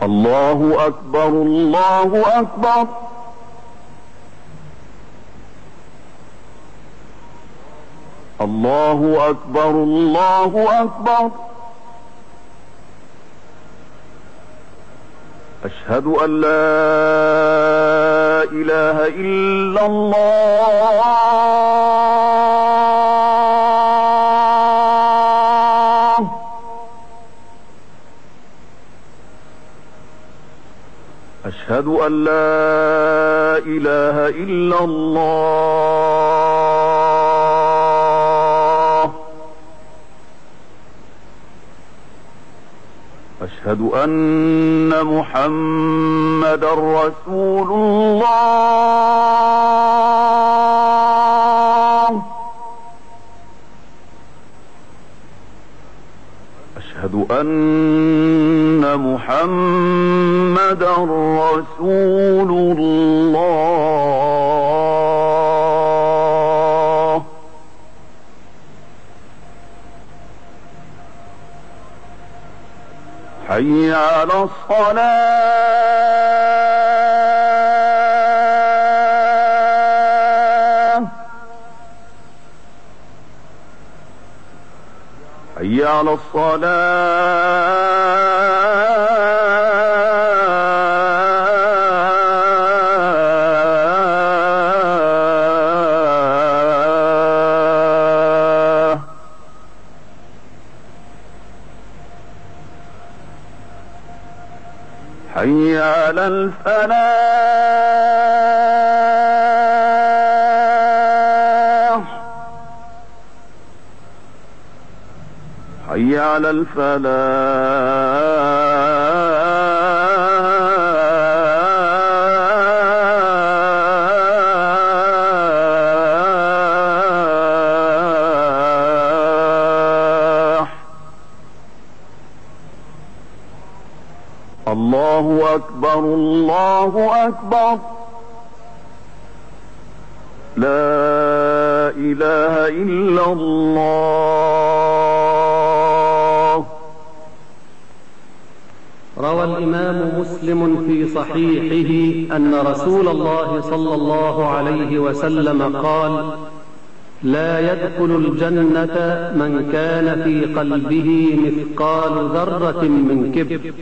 الله أكبر الله أكبر. الله أكبر الله أكبر. أشهد أن لا إله إلا الله. أشهد أن لا إله إلا الله. أشهد أن محمدا رسول الله. أشهد أن محمدا رسول الله. حي على الصلاة. حي على الصلاة. حي على الفلاح. حي على الفلاح. الله أكبر الله أكبر. لا إله إلا الله. روى الإمام مسلم في صحيحه أن رسول الله صلى الله عليه وسلم قال: لا يدخل الجنة من كان في قلبه مثقال ذرة من كبر.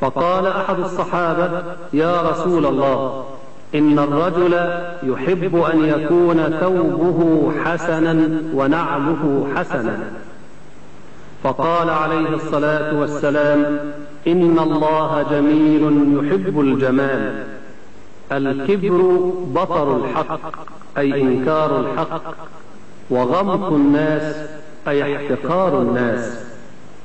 فقال أحد الصحابة: يا رسول الله، إن الرجل يحب أن يكون ثوبه حسنا ونعله حسنا. فقال عليه الصلاة والسلام: إن الله جميل يحب الجمال. الكبر بطر الحق أي إنكار الحق، وغمط الناس أي احتقار الناس.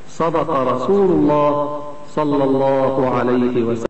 صدق رسول الله صلى الله عليه وسلم.